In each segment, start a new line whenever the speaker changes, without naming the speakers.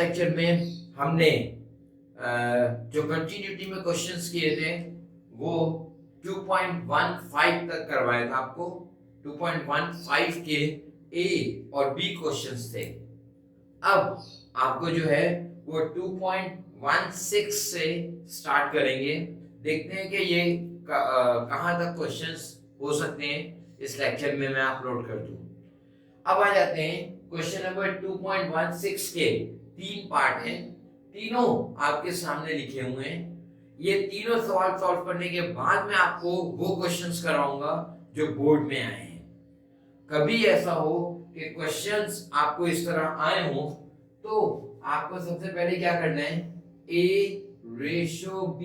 Lecture में हमने जो कंटिन्यूटी में क्वेश्चंस किए थे वो 2.15 तक करवाया था आपको। 2.15 के ए और बी क्वेश्चंस थे। अब आपको जो है वो 2.16 से स्टार्ट करेंगे। देखते हैं कि ये कहाँ तक क्वेश्चंस हो सकते हैं इस लेक्चर में मैं अपलोड कर दूं। अब आ जाते हैं क्वेश्चन नंबर 2.16 के तीन पार्ट हैं, तीनों आपके सामने लिखे हुए हैं। ये तीनों सवाल सॉल्व करने के बाद मैं आपको वो क्वेश्चंस कराऊंगा जो बोर्ड में आए हैं। कभी ऐसा हो कि क्वेश्चंस आपको इस तरह आए हो तो आपको सबसे पहले क्या करना है, A ratio B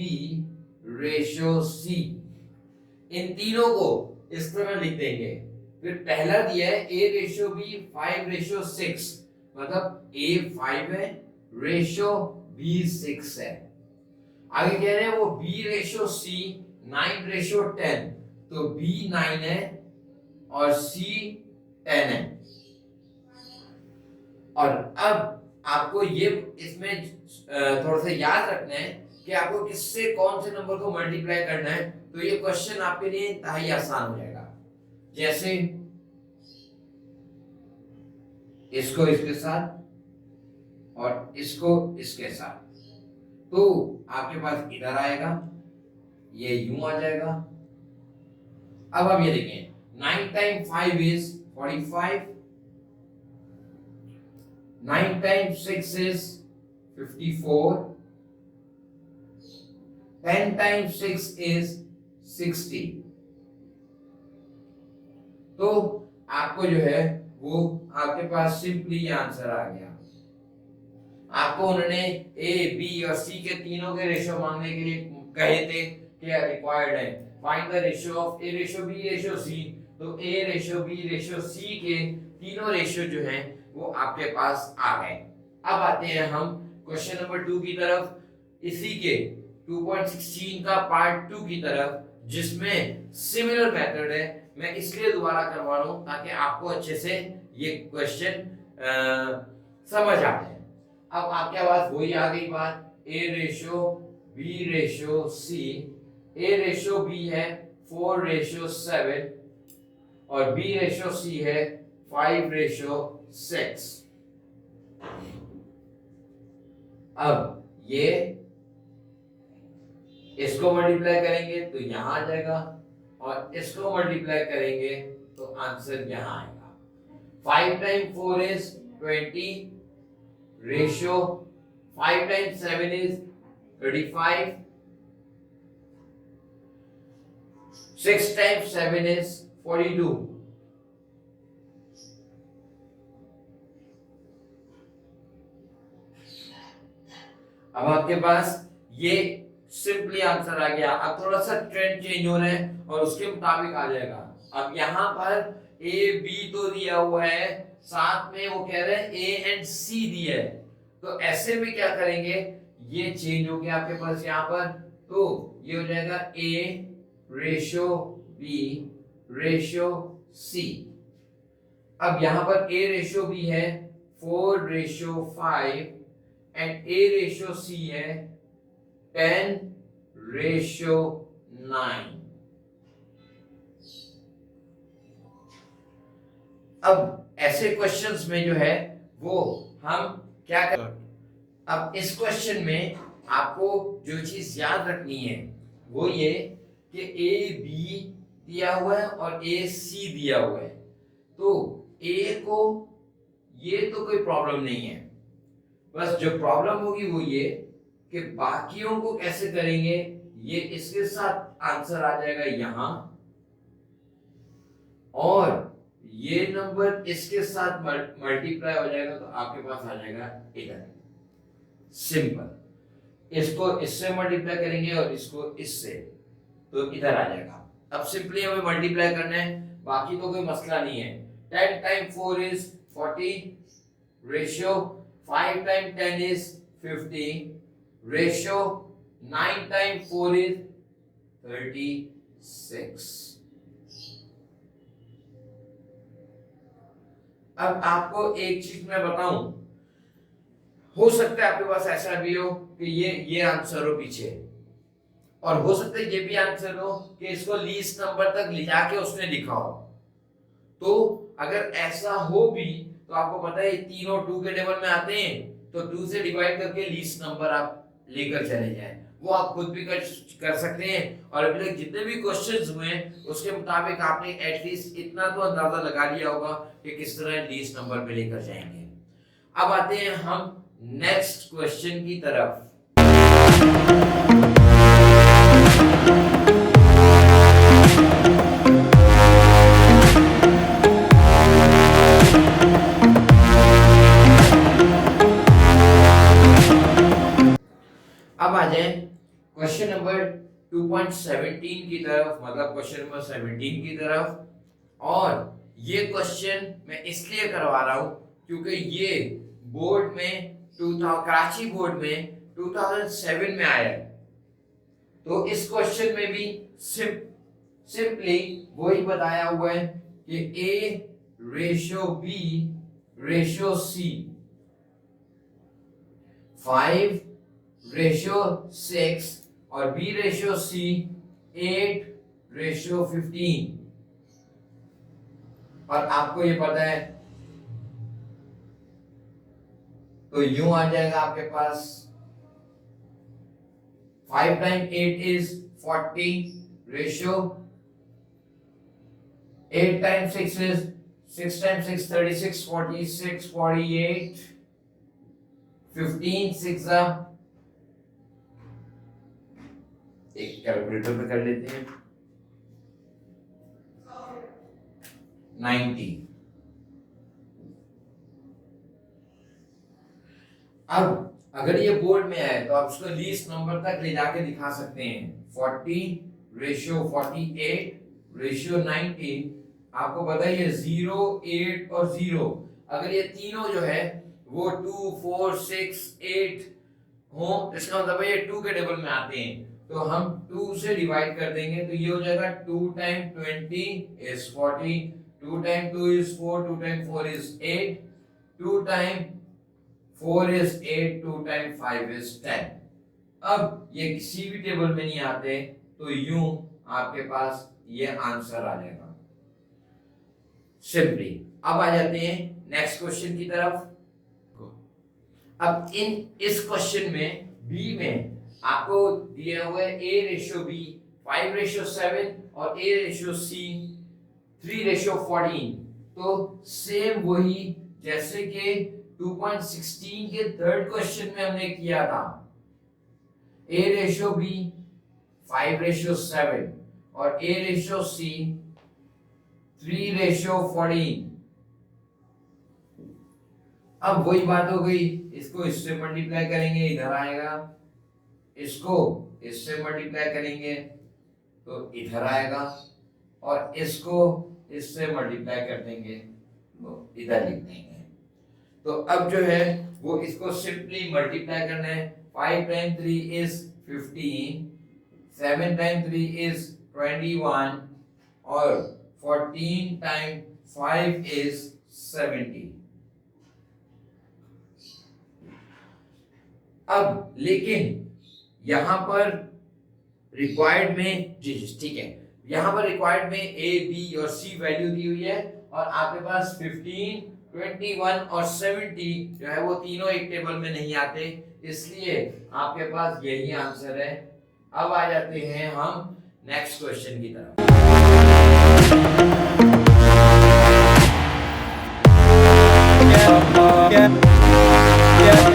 ratio C, इन तीनों को इस तरह लिख देंगे। फिर पहला दिया है A रेशो B 5 रेशो 6, मतलब A 5 है, रेशो B 6 है। आगे कह रहे हैं वो B रेशो C 9 रेशो 10, तो B 9 है और C 10 है। और अब आपको ये इसमें थोड़ा सा याद रखना है कि आपको किससे कौन से नंबर को मल्टीप्लाई करना है, तो ये क्वेश्चन आपके लिए इंतहाई आसान हो जाएगा। जैसे इसको इसके साथ और इसको इसके साथ, तो आपके पास इधर आएगा, ये यूं आ जाएगा। अब हम ये देखें, 9 time 5 is 45, 9 times 6 is 54, 10 times 6 is 60। तो आपको जो है वो आपके पास सिंपली आंसर आ गया। आपको उन्होंने ए बी और सी के तीनों के रेशो मांगने के लिए कहे थे कि रिक्वायर्ड है find the ratio of A ratio B ratio C. तो A ratio B ratio C के तीनों रेशो जो हैं वो आपके पास आ गए। अब आते हैं हम क्वेश्चन नंबर 2 की तरफ, इसी के 2.16 का पार्ट 2 की तरफ, जिसमें सिमिलर मेथड है। मैं इसलिए दोबारा करवा रहा हूं ताकि आपको अच्छे से ये क्वेश्चन समझ आ जाए। अब आपके पास वही आ गई बात, A ratio B ratio C। A ratio B है 4 रेशो 7 और B रेशो C है 5 रेशो 6। अब ये इसको मल्टीप्लाई करेंगे तो यहां आ जाएगा और इसको मल्टीप्लाई करेंगे तो आंसर यहां आएगा। 5 time 4 is 20 ratio 5 time 7 is 35, 6 time 7 is 42। अब आपके पास ये सिंपली आंसर आ गया। अब थोड़ा सा ट्रेंड चेंज हो रहा है और उसके मुताबिक आ जाएगा। अब यहाँ पर ए बी तो दिया हुआ है, साथ में वो कह रहे हैं ए एंड सी दिया है, तो ऐसे में क्या करेंगे, ये चेंज हो गया आपके पास यहाँ पर, तो ये हो जाएगा ए रेशो बी रेशो सी। अब यहाँ पर ए रेशो बी है 4 रेशो 5 एंड ए रेशो सी है 10 रेशो 9। अब ऐसे क्वेश्चंस में जो है वो हम क्या कर, अब इस क्वेश्चन में आपको जो चीज याद रखनी है वो ये कि ए बी दिया हुआ है और ए सी दिया हुआ है, तो ए को ये तो कोई प्रॉब्लम नहीं है, बस जो प्रॉब्लम होगी वो ये कि बाकियों को कैसे करेंगे। ये इसके साथ आंसर आ जाएगा यहां और ये नंबर इसके साथ मल्टीप्लाई हो जाएगा तो आपके पास आ जाएगा इधर। सिंपल, इसको इससे मल्टीप्लाई करेंगे और इसको इससे, तो इधर आ जाएगा। अब सिंपली हमें मल्टीप्लाई करना है, बाकी तो कोई मसला नहीं है। 10 time 4 is 40 ratio 5 time 10 is 50 ratio 9 time 4 is 36। अब आपको एक चीज मैं बताऊं, हो सकता है आपके पास ऐसा भी हो कि ये आंसर हो पीछे, और हो सकता है ये भी आंसर हो कि इसको लीस्ट नंबर तक ले जाके उसने लिखा हो। तो अगर ऐसा हो भी तो आपको पता है तीनों 2 के टेबल में आते हैं, तो 2 से डिवाइड करके लीस्ट नंबर आप लेकर चले जाएं। वो आप खुद भी कर सकते हैं, और अभी तक जितने भी क्वेश्चंस हुए हैं उसके मुताबिक आपने एटलीस्ट इतना तो अंदाजा लगा लिया होगा कि किस तरह लीस्ट नंबर पे लेकर जाएंगे। अब आते हैं हम नेक्स्ट क्वेश्चन की तरफ। अब आ जाए क्वेश्चन नंबर 2.17 की तरफ, मतलब क्वेश्चन नंबर 17 की तरफ। और ये क्वेश्चन मैं इसलिए करवा रहा हूं क्योंकि ये बोर्ड में कराची बोर्ड में 2007 में आया है। तो इस क्वेश्चन में भी सिंपली वही बताया हुआ है कि A ratio B ratio C 5 ratio 6 और B रेशो C 8 रेशो 15। और आपको ये पता है तो यूं आ जाएगा आपके पास 5 time 8 is 40 ratio 8 time 6 is 6 times 6 36 46 48 15 6 एक कैलकुलेटर पे कर लेते हैं 90। अब अगर ये बोर्ड में आए तो आप उसको लीस्ट नंबर तक ले जाके दिखा सकते हैं 40 रेशियो 48 रेशियो 90। आपको पता है ये 0 8 और 0, अगर ये तीनों जो है वो 2 4 6 8 हो, इसका मतलब है ये 2 के टेबल में आते हैं, तो हम 2 से डिवाइड कर देंगे तो ये हो जाएगा 2 time 20 is 40, 2 time 2 is 4, 2 time 4 is 8, 2 time 4 is 8, 2 time 5 is 10। अब ये किसी भी टेबल में नहीं आते तो यूं आपके पास ये आंसर आ जाएगा सिंपली। अब आ जाते हैं नेक्स्ट क्वेश्चन की तरफ। अब इस क्वेश्चन में बी में आपको दिया हुआ है A रेशियो B 5 रेशियो 7 और A रेशियो C 3 रेशियो 14। तो सेम वही जैसे कि 2.16 के थर्ड क्वेश्चन में हमने किया था, A रेशियो B 5 रेशियो 7 और A रेशियो C 3 रेशियो 14। अब वही बात हो गई, इसको इससे मल्टीप्लाई करेंगे इधर आएगा, इसको इससे मल्टीप्लाई करेंगे तो इधर आएगा, और इसको इससे मल्टीप्लाई कर देंगे तो इधर लिख देंगे। तो अब जो है वो इसको सिंपली मल्टीप्लाई करना है। 5 टाइम 3 इज 15, 7 टाइम 3 इज 21 और 14 टाइम 5 इज 70। अब लेकिन यहां पर रिक्वायर्ड में जी ठीक है, यहां पर रिक्वायर्ड में A B और C वैल्यू दी हुई है, और आपके पास 15 21 और 70 जो है वो तीनों एक टेबल में नहीं आते, इसलिए आपके पास यही आंसर है। अब आ जाते हैं हम नेक्स्ट क्वेश्चन की तरफ।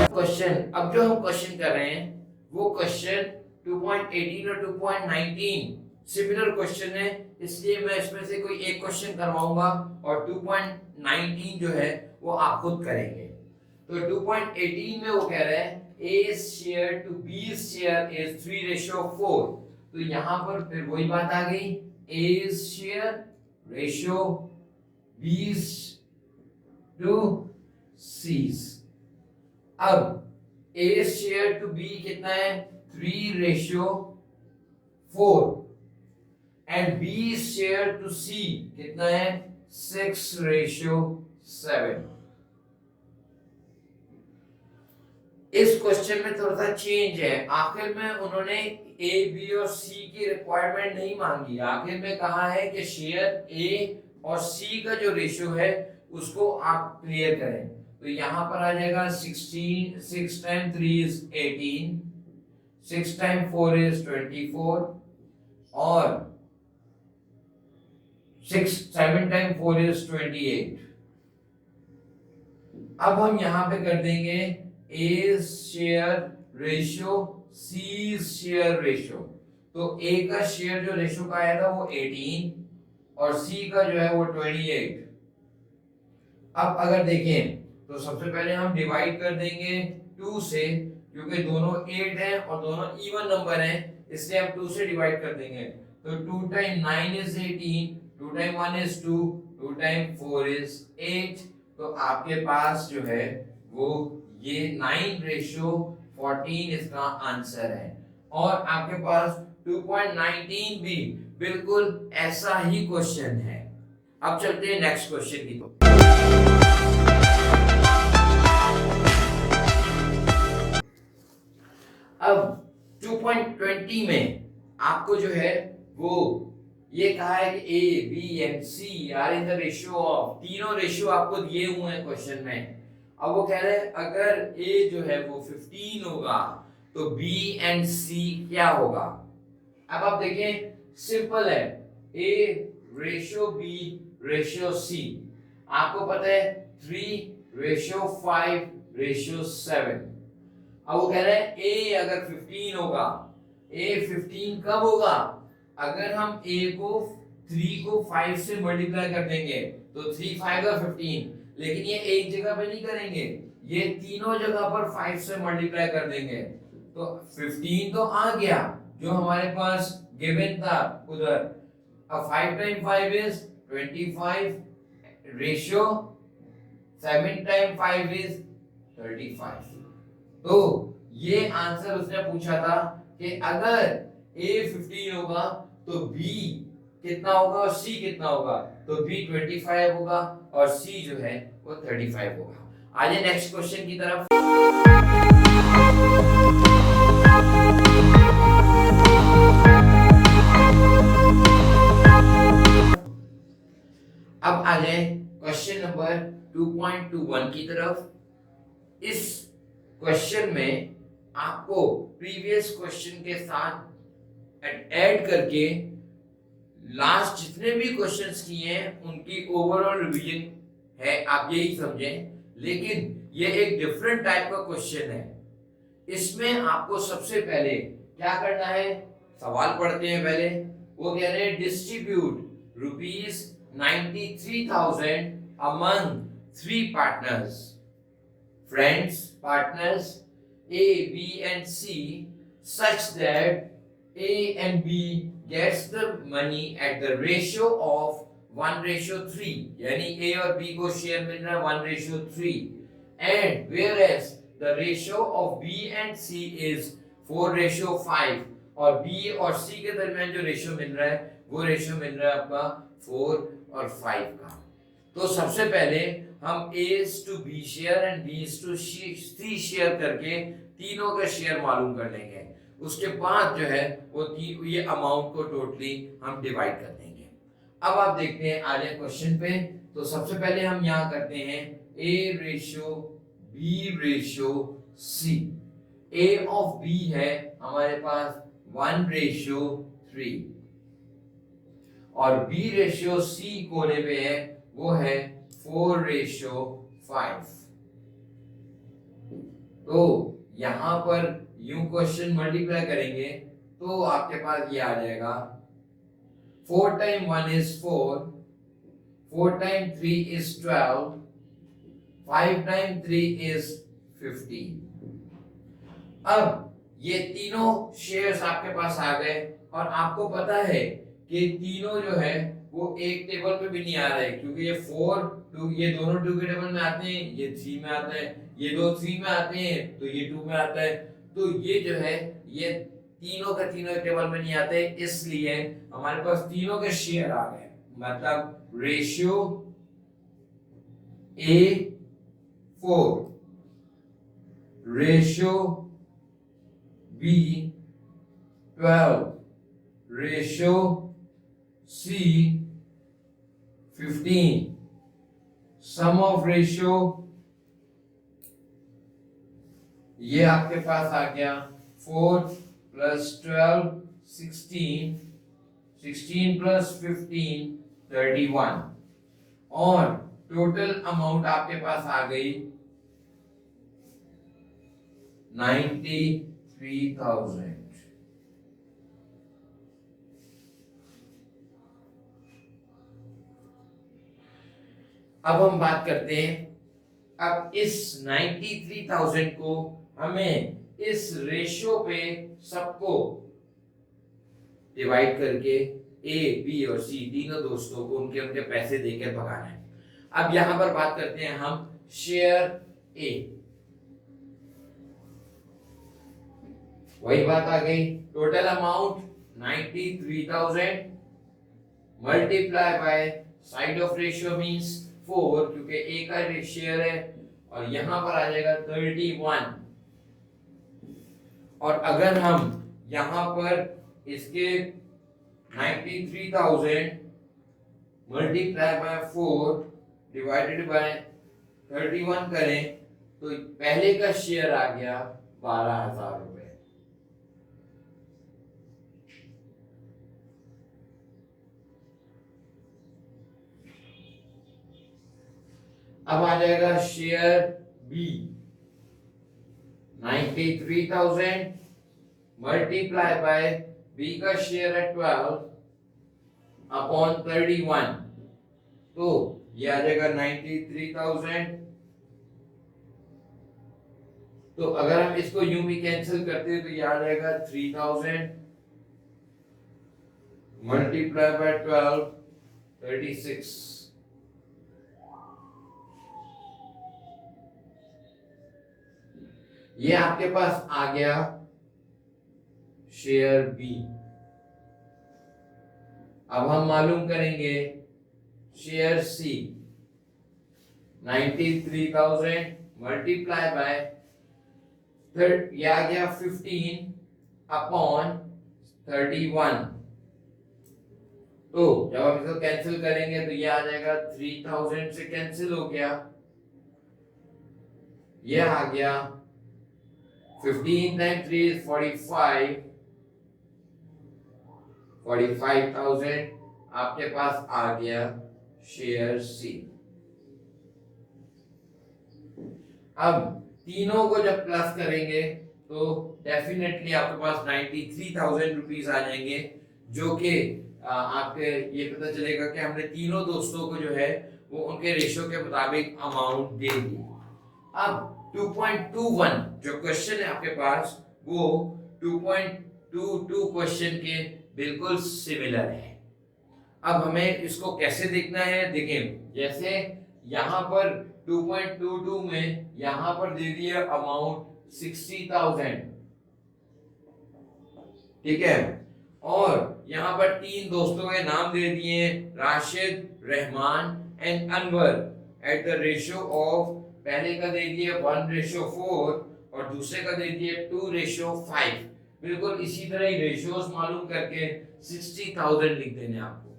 क्वेश्चन अब जो हम क्वेश्चन कर रहे हैं वो क्वेश्चन 2.18 और 2.19 सिमिलर क्वेश्चन है, इसलिए मैं इसमें से कोई एक क्वेश्चन करवाऊंगा और 2.19 जो है वो आप खुद करेंगे। तो 2.18 में वो कह रहा है A share to B share is 3 ratio 4। तो यहां पर फिर वही बात आ गई, A share ratio B to C। अब A शेयर टू B कितना है 3 ratio 4 and B share to C कितना है 6 रेशियो 7। इस क्वेश्चन में थोड़ा सा चेंज है। आखिर में उन्होंने ए, बी और सी की रिक्वायरमेंट नहीं मांगी। आखिर में कहा है कि शेयर ए और सी का जो रेशियो है उसको आप क्लियर करें। तो यहाँ पर आ जाएगा 16, 6 टाइम 3 इज 18, 6 टाइम 4 इज 24 और 7 टाइम 4 इज 28। अब हम यहाँ पे कर देंगे ए share ratio, C share ratio. तो ए का शेयर जो रेशियो का आया था वो 18 और सी का जो है वो 28। अब अगर देखें तो सबसे पहले हम डिवाइड कर देंगे 2 से, क्योंकि दोनों 8 हैं और दोनों इवन नंबर हैं, इसलिए हम 2 से डिवाइड कर देंगे। तो 2 time 9 is 18, 2 time 1 is 2, 2 time 4 is 8। तो आपके पास जो है वो ये 9:14 इसका आंसर है। और आपके पास 2.19 भी बिल्कुल ऐसा ही क्वेश्चन है। अब चलते हैं नेक्स्ट क्वेश्चन की तरफ। अब 2.20 में आपको जो है वो ये कहा है कि A, B and C are in the ratio of, तीनों रेशियो आपको दिए हुए हैं क्वेश्चन में। अब वो कह रहे हैं अगर ए जो है वो 15 होगा तो बी एंड सी क्या होगा। अब आप देखें, सिंपल है, A ratio B ratio C. आपको पता है 3:5:7। अब वो कह रहे हैं ए अगर 15 होगा, ए 15 कब होगा, अगर हम ए को 3 को 5 से मल्टीप्लाई कर देंगे तो 3 5 का 15। लेकिन ये एक जगह पे नहीं करेंगे, ये तीनों जगह पर 5 से मल्टीप्लाई कर देंगे। तो 15 तो आ गया जो हमारे पास गिवन था उधर। अब 5 time 5 is 25 ratio 7 time 5 is 35। तो ये आंसर उसने पूछा था कि अगर A 15 होगा तो B कितना होगा और C कितना होगा। तो B 25 होगा और C जो है वो 35 होगा। आइए नेक्स्ट क्वेश्चन की तरफ। अब आ जाए क्वेश्चन नंबर 2.21 की तरफ। इस क्वेश्चन में आपको प्रीवियस क्वेश्चन के साथ ऐड करके लास्ट जितने भी क्वेश्चंस किए हैं उनकी ओवरऑल रिवीजन है, आप यही समझें। लेकिन ये एक डिफरेंट टाइप का क्वेश्चन है। इसमें आपको सबसे पहले क्या करना है, सवाल पढ़ते हैं पहले। वो कह रहे हैं distribute ₹93,000 among 3 partners, friends, partners A, B and C, such that A and B gets the money at the ratio of 1:3, यानी A और B को शेयर मिल रहा है 1:3, and whereas the ratio of B and C is 4:5 और B और C के दरमियान जो रेशियो मिल रहा है वो रेशियो मिल रहा है आपका 4 और 5 का। तो सबसे पहले हम A's to B share and B's to C share करके तीनों का शेयर मालूम कर लेंगे। उसके बाद जो है वो ये अमाउंट को टोटली हम डिवाइड कर देंगे। अब आप देखते हैं आगे क्वेश्चन पे। तो सबसे पहले हम यहाँ करते हैं A ratio B ratio C। A of B है हमारे पास 1:3 और B रेशियो C कोने पे है वो है 4:5। तो यहां पर यूं क्वेश्चन मल्टीप्लाई करेंगे तो आपके पास ये आ जाएगा 4 time 1 is 4, 4 time 3 is 12, 5 time 3 is 15। अब ये तीनों शेयर्स आपके पास आ गए और आपको पता है कि तीनों जो है वो एक टेबल पे भी नहीं आ रहे, क्योंकि ये 4 2 ये दोनों 2 के टेबल में आते हैं, ये 3 में आता है, ये दो 3 में आते हैं तो ये 2 में आता है। तो ये जो है ये तीनों का तीनों टेबल में नहीं आते, इसलिए हमारे पास तीनों के शेयर आ गए। मतलब ratio A 4 ratio B 12, ratio C 15, sum of ratio ये आपके पास आ गया 4 प्लस 12 16, 16 प्लस 15 31, और टोटल अमाउंट आपके पास आ गई 93,000। अब हम बात करते हैं, अब इस 93,000 को हमें इस रेशियो पे सबको डिवाइड करके ए बी और सी तीनों दोस्तों को उनके उनके पैसे देकर भगाना है। अब यहां पर बात करते हैं हम शेयर ए, वही बात आ गई, total amount 93,000 multiply by side of ratio means 4 क्योंकि ए का शेयर है, और यहां पर आ जाएगा 31, और अगर हम यहां पर इसके 93,000 मल्टीप्लाई बाय 4 डिवाइडेड बाय 31 करें तो पहले का शेयर आ गया 12,000 रुपए। अब आ जाएगा share B 93,000 multiply by B का शेयर है 12 अपॉन 31, तो ये आ जाएगा 93,000। तो अगर हम इसको यूं भी कैंसिल करते हैं तो ये आ जाएगा 3,000 मल्टीप्लाई बाय 12 36, ये आपके पास आ गया शेयर बी। अब हम मालूम करेंगे शेयर सी 93,000 मल्टीप्लाई बाय ये आ गया 15 अपॉन 31, तो जब हम इसको कैंसिल करेंगे तो ये आ जाएगा 3,000 से कैंसिल हो गया, ये आ गया 15 times 3 is 45, 45,000 आपके पास आ गया शेयर सी। अब तीनों को जब प्लस करेंगे तो डेफिनेटली आपके पास 93,000 रुपीज आ जाएंगे, जो कि आपके ये पता चलेगा कि हमने तीनों दोस्तों को जो है वो उनके रेशियो के मुताबिक अमाउंट दे दी। अब 2.21 जो क्वेश्चन है आपके पास वो 2.22 क्वेश्चन के बिल्कुल सिमिलर है। अब हमें इसको कैसे देखना है, देखें जैसे यहाँ पर 2.22 में यहाँ पर दे दिया अमाउंट 60,000, ठीक है, और यहाँ पर तीन दोस्तों के नाम दे दिए Rashid, Rahman and Anwar at the ratio of, पहले का दे दिए 1:4 और दूसरे का दे दिए 2:5। बिल्कुल इसी तरह ही रेशियोस मालूम करके 60,000 लिख देने आपको,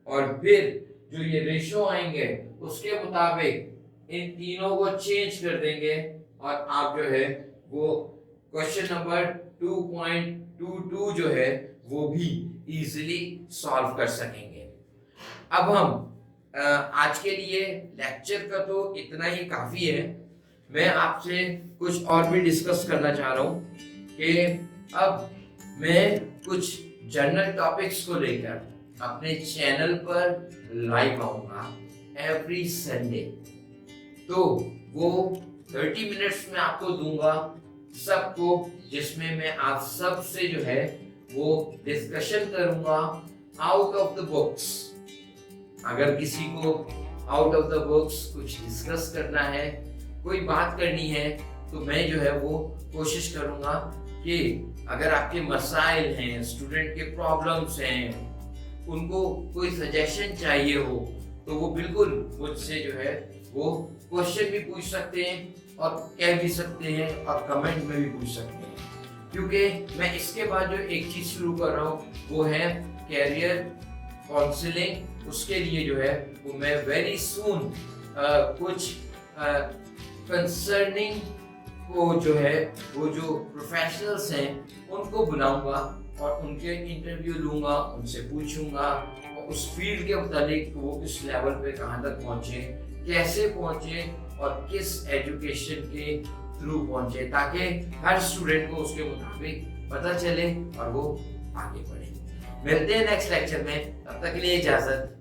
और फिर जो ये रेशियो आएंगे उसके मुताबिक इन तीनों को चेंज कर देंगे और आप जो है वो क्वेश्चन नंबर 2.22 जो है वो भी इजीली सॉल्व कर सकेंगे। अब हम आज के लिए लेक्चर का तो इतना ही काफी है। मैं आपसे कुछ और भी डिस्कस करना चाह रहा हूँ कि अब मैं कुछ जनरल टॉपिक्स को लेकर अपने चैनल पर लाइव आऊंगा एवरी संडे, तो वो 30 मिनट्स में आपको दूंगा सबको, जिसमें मैं आप सब से जो है वो डिस्कशन करूंगा आउट ऑफ द बुक्स। अगर किसी को आउट ऑफ द बुक्स कुछ डिस्कस करना है, कोई बात करनी है, तो मैं जो है वो कोशिश करूंगा कि अगर आपके मसाइल हैं, स्टूडेंट के प्रॉब्लम्स हैं, उनको कोई सजेशन चाहिए हो तो वो बिल्कुल मुझसे जो है वो क्वेश्चन भी पूछ सकते हैं और कह भी सकते हैं और कमेंट में भी पूछ सकते हैं, क्योंकि मैं इसके बाद जो एक चीज शुरू कर रहा हूँ वो है कैरियर काउंसलिंग। उसके लिए जो है वो मैं वेरी सून कुछ कंसर्निंग को जो है वो जो प्रोफेशनल्स हैं उनको बुलाऊंगा और उनके इंटरव्यू लूंगा, उनसे पूछूंगा और उस फील्ड के मुतालिक वो इस लेवल पे कहाँ तक पहुँचे, कैसे पहुँचे और किस एजुकेशन के थ्रू पहुँचे, ताकि हर स्टूडेंट को उसके मुताबिक पता चले और वो आगे बढ़े। मिलते हैं नेक्स्ट लेक्चर में, तब तक के लिए इजाजत।